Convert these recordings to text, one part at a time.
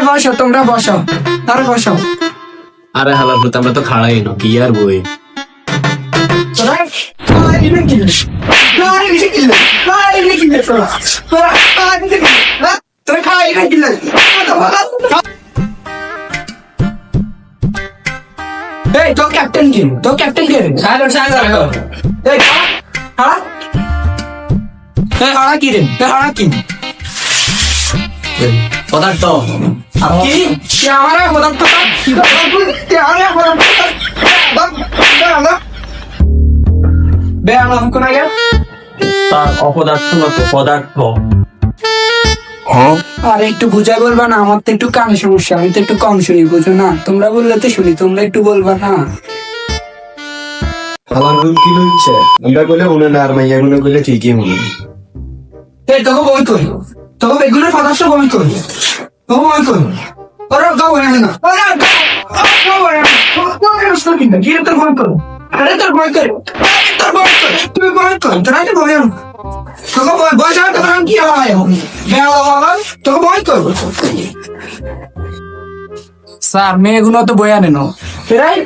বসো, তোমরা বসো, আরে বসো। আরে হালার পুত, আমরা তো খাড়াই না, কি আর বই। তোরা খাওয়াই দিলে কি? খাওয়াই দিলে কি? খাওয়াই দিলে কি? তোরা খাওয়াই দিলে কি? তোরা খাওয়াই দিলে কি? এই তো ক্যাপ্টেন কি? তো ক্যাপ্টেন কে? সাগর সাগর। এই হাড়া এই হাড়া কি রে? এই হাড়া কি? পদার্থ কি? কি আমারে পদার্থ? কি আমারে পদার্থ? বেয়াম কোন আগে? তার অপদার্থ না তো পদার্থ। আরে একটু বুঝাই বলবা না? আমার তো একটু কানে সমস্যা, আমি তো একটু কম শুনি, বুঝো না? তোমরা বললে তো শুনি, তোমরা একটু বলবা না? আমার রুল কি হচ্ছে? আমরা বলে মনে না, আর মাইয়া গুলো বলে ঠিকই মনে। এই তোকে বই করি, তোকে বেগুনের পদার্থ বই করি, তোকে বই করি। ওরা গাও না না, ওরা গাও না, কি তোর বই করো? আরে তোর বই করো, তোর বই করো, তুমি বই করো, তোরা তো বই আনো। তোকে বই বসা তো কারণ কি হয়? বেলা বাবা তোকে বই করবো। স্যার মেয়েগুলো তো বই আনে না। এরাই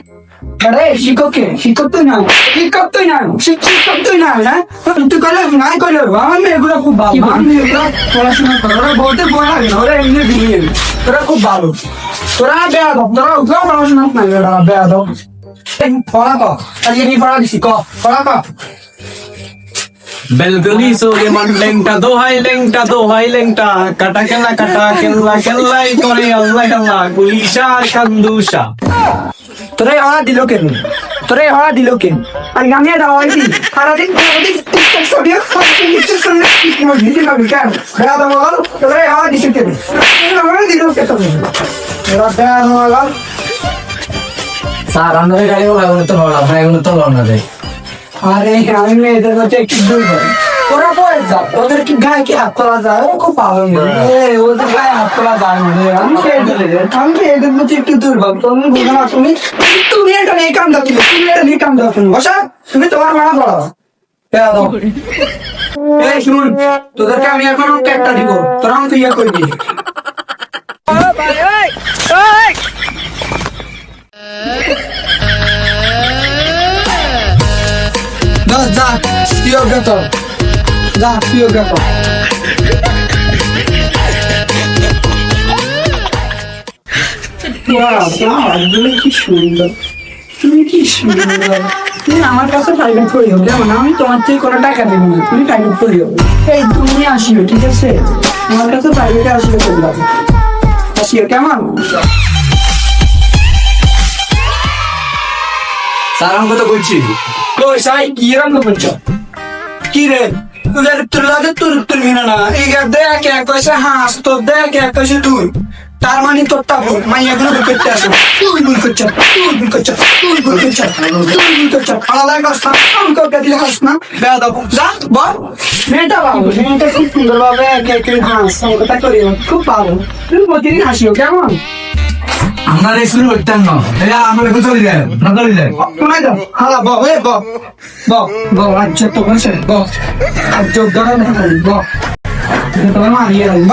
আরে শিক্ষককে শিক্ষক তো না, শিক্ষক তো না, শিক্ষক তো না, হ্যাঁ তুই করলে নাই করলে আমার মেয়েগুলো খুব ভালো, আমার মেয়েগুলো পড়াশোনা করে, ওরা বলতে বই লাগে না, ওরা এমনি দিয়ে তোরা খুব ভালো, তোরা বেয়া দাও, তোরা উঠলেও পড়াশোনা নাই, ওরা বেয়া দাও। পড়া ক আজকে কি পড়া দিছি ক পড়া ক বেলগলি সোলে মান লেংটা দোহাই লেংটা কাটা কেল্লা কেল্লাই করে আল্লাহ আল্লাহ গুলিশা কান্দুশা। তোরে হওয়া দিল কেন? তোরে হওয়া দিল কেন? আর গানিয়ে দেওয়া হয়েছি সারাদিন টিকটক স্টুডিও ভিডিও করবি কেন? বেড়া দেবো বল, তোরে হওয়া দিছে কেন? দিল কে তুমি? এরা বেড়া দেওয়া বল। স্যার আমাদের গাড়ি ওগুলো তো লড়া ভাই, এগুলো তো লড়না দেয়। আরে আমি মেয়েদের মধ্যে একটু দুর্বল, ওরা বয়ে যাও, ওদের কি গায়ে কি হাত তোলা যায়? ওরা খুব ভালো মেয়ে, ওদের গায়ে হাত তোলা যায় না। আমি এদের মধ্যে একটু দুর্বল, তুমি বুঝো না? তুমি এটা নিয়ে কাম দাও, তুমি এটা নিয়ে কাম দাও, তুমি বসা, তুমি তোমার মারা পড়াও। এই শুন, তোদেরকে আমি এখন একটা দিব, তোরা আমাকে ইয়া করবি। যা তুইও গেত, যা তুইও গেত। কি সুন্দর, তুমি কি সুন্দর। তুমি আমার কাছে প্রাইভেট করিও, যেমন আমি তোমার থেকে কোনো টাকা দেবো না, তুমি প্রাইভেট করিও। এই তুমি আসিও, ঠিক আছে? আমার কাছে প্রাইভেটে আসিও, করলাম আসিও, কেমন? স্যার আমি কথা বলছি। কই সাই কি রান্না করছো? কি রে তোদের তোর লাগে তোর মিনা না, এই দেখ এক কইছে হাঁস, তো দেখ এক কইছে তুই, তার মানে তোরটা ভুল। মাইয়া গুলো করতে আসো, তুই ভুল করছো, তুই ভুল করছো, তুই ভুল করছো, তুই ভুল করছো। আলাদা কথা আমি করতে দিলে হাস না, বেয়া দাও যা বল। মেয়েটা ভালো, মেয়েটা খুব সুন্দর ভাবে এক হাঁস কথা করি, খুব ভালো। তুমি প্রতিদিন হাসিও, কেমন? আমার স্কুল করতেন না, আমার এখন চলে যায় না, চলে যায়। শোনাই দাও, হালা ব এ ব ব ব আচ্ছা তো বসে ব আচ্ছা ধরে না ব তোমার মারিয়ে রাখ ব।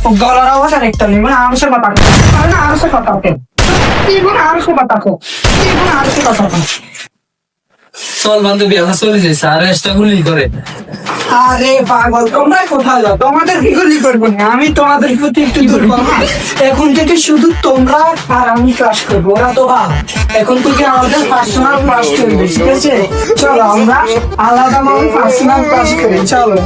ও গলার আওয়াজ আর একটা নেই, মানে আরো সে কথা কো, মানে আরো সে কথা কো, কি মানে আরো সে কথা কো, কি মানে আরো সে কথা কো। চল বান্ধবী আমরা চলে যাই, স্যার এসটা গুলি করে। আরে পাগল, তোমরা কোথায় যাও? তোমাদের কি গুলি করবো না, আমি তোমাদের প্রতি একটু দুর্বল না। এখন থেকে শুধু তোমরা আর আমি ক্লাস করবো, ওরা তো এখন থেকে আমাদের পার্সোনাল ক্লাস করবে, ঠিক আছে? চলো আমরা আলাদা ভাবে পার্সোনাল ক্লাস করি, চলো।